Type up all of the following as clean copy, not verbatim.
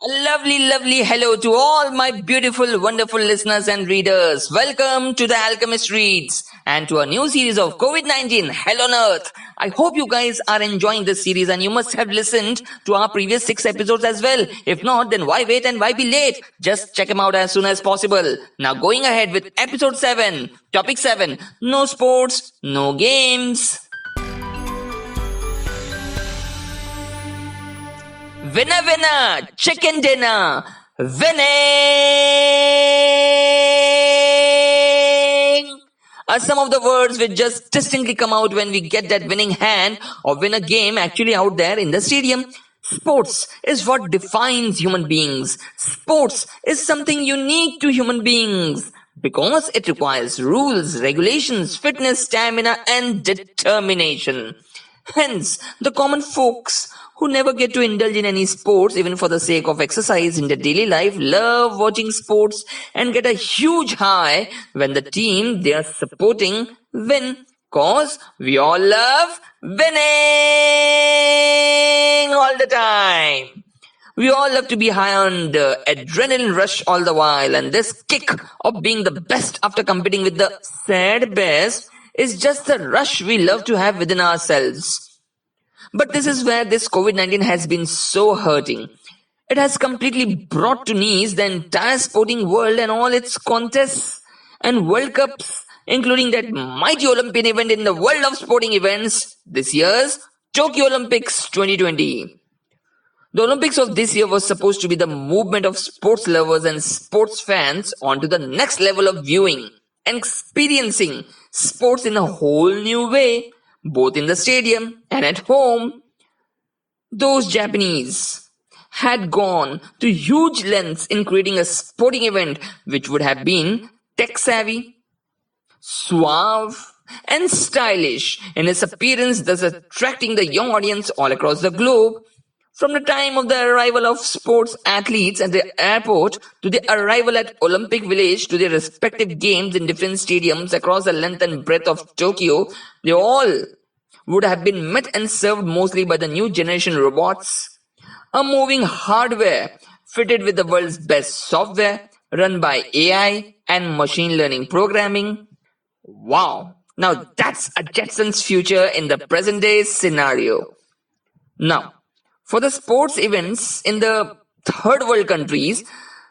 A lovely hello to all my beautiful, wonderful listeners and readers. Welcome to the Alchemist Reads and to a new series of Covid-19, Hell on Earth. I hope you guys are enjoying this series and you must have listened to our previous 6 episodes as well. If not, then why wait and why be late? Just check them out as soon as possible. Now going ahead with episode 7, topic 7, no sports, no games. Winner, chicken dinner, winning! Are some of the words which just distinctly come out when we get that winning hand or win a game actually out there in the stadium. Sports is what defines human beings. Sports is something unique to human beings because it requires rules, regulations, fitness, stamina, and determination. Hence, the common folks who never get to indulge in any sports even for the sake of exercise in their daily life love watching sports and get a huge high when the team they are supporting win. Cause we all love winning all the time. We all love to be high on the adrenaline rush all the while, and this kick of being the best after competing with the sad best is just the rush we love to have within ourselves. But this is where this Covid-19 has been so hurting. It has completely brought to knees the entire sporting world and all its contests and World Cups, including that mighty Olympian event in the world of sporting events, this year's Tokyo Olympics 2020. The Olympics of this year was supposed to be the movement of sports lovers and sports fans onto the next level of viewing and experiencing sports in a whole new way, both in the stadium and at home. Those Japanese had gone to huge lengths in creating a sporting event which would have been tech-savvy, suave, and stylish in its appearance, thus attracting the young audience all across the globe. From the time of the arrival of sports athletes at the airport to the arrival at Olympic Village to their respective games in different stadiums across the length and breadth of Tokyo, they all would have been met and served mostly by the new generation robots, a moving hardware fitted with the world's best software run by AI and machine learning programming. Wow! Now that's a Jetsons future in the present day scenario. Now, for the sports events in the third world countries,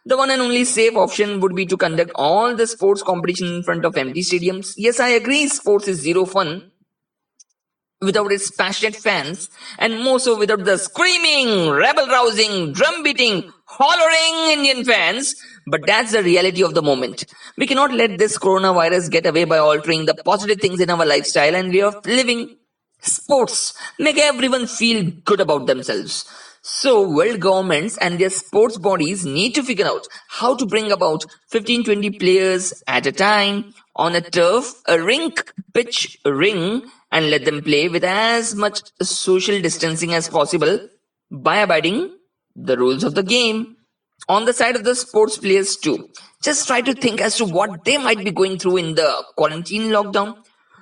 the one and only safe option would be to conduct all the sports competition in front of empty stadiums. Yes, I agree, sports is zero fun without its passionate fans, and more so without the screaming, rebel-rousing, drum-beating, hollering Indian fans. But that's the reality of the moment. We cannot let this coronavirus get away by altering the positive things in our lifestyle and way of living. Sports make everyone feel good about themselves. So world governments and their sports bodies need to figure out how to bring about 15-20 players at a time on a turf, a rink, pitch, ring, and let them play with as much social distancing as possible by abiding the rules of the game. On the side of the sports players too, just try to think as to what they might be going through in the quarantine lockdown.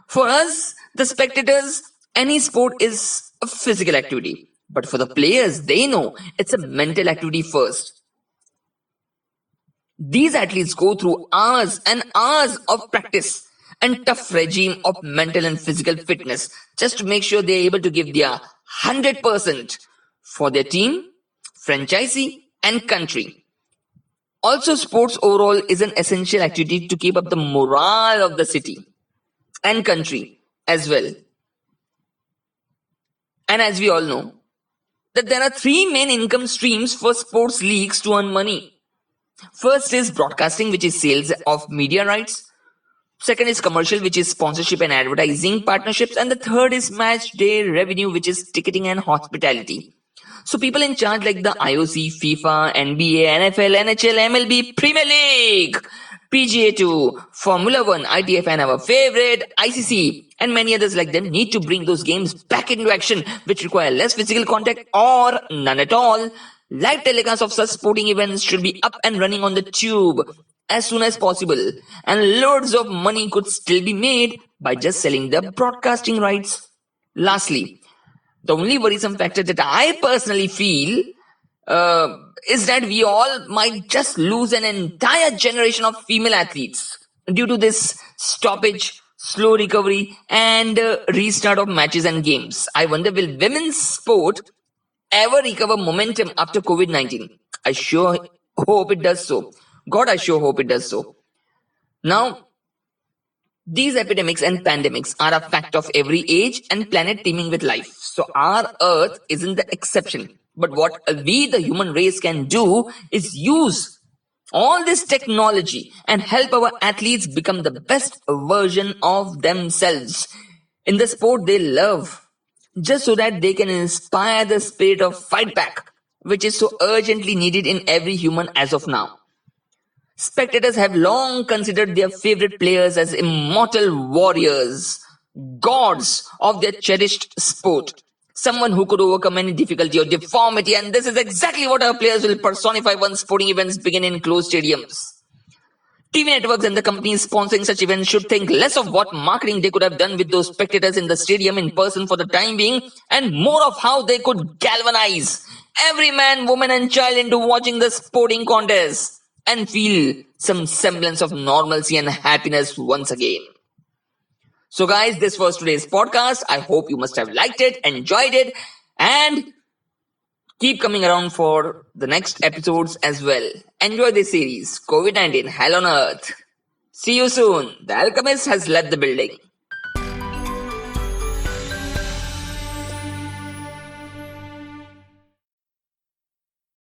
For us, the spectators, any sport is a physical activity. But for the players, they know it's a mental activity first. These athletes go through hours and hours of practice and tough regime of mental and physical fitness just to make sure they're able to give their 100% for their team, franchisee, and country. Also, sports overall is an essential activity to keep up the morale of the city and country as well. And as we all know, that there are 3 main income streams for sports leagues to earn money. First is broadcasting, which is sales of media rights. Second is commercial, which is sponsorship and advertising partnerships. And the third is match day revenue, which is ticketing and hospitality. So people in charge like the IOC, FIFA, NBA, NFL, NHL, MLB, Premier League, pgatour, Formula 1, ITF, and our favorite ICC, and many others like them need to bring those games back into action, which require less physical contact or none at all. Live telecasts of such sporting events should be up and running on the tube as soon as possible, and loads of money could still be made by just selling the broadcasting rights. Lastly, the only worrisome factor that I personally feel is that we all might just lose an entire generation of female athletes due to this stoppage, slow recovery, and restart of matches and games. I wonder, will women's sport ever recover momentum after COVID-19? I sure hope it does so. God, I sure hope it does so. Now, these epidemics and pandemics are a fact of every age and planet teeming with life. So our Earth isn't the exception. But what we, the human race, can do is use all this technology and help our athletes become the best version of themselves in the sport they love, just so that they can inspire the spirit of fight back, which is so urgently needed in every human as of now. Spectators have long considered their favorite players as immortal warriors, gods of their cherished sport. Someone who could overcome any difficulty or deformity, and this is exactly what our players will personify once sporting events begin in closed stadiums. TV networks and the companies sponsoring such events should think less of what marketing they could have done with those spectators in the stadium in person for the time being, and more of how they could galvanize every man, woman, and child into watching the sporting contest and feel some semblance of normalcy and happiness once again. So guys, this was today's podcast. I hope you must have liked it, enjoyed it, and keep coming around for the next episodes as well. Enjoy this series, COVID-19, Hell on Earth. See you soon. The Alchemist has left the building.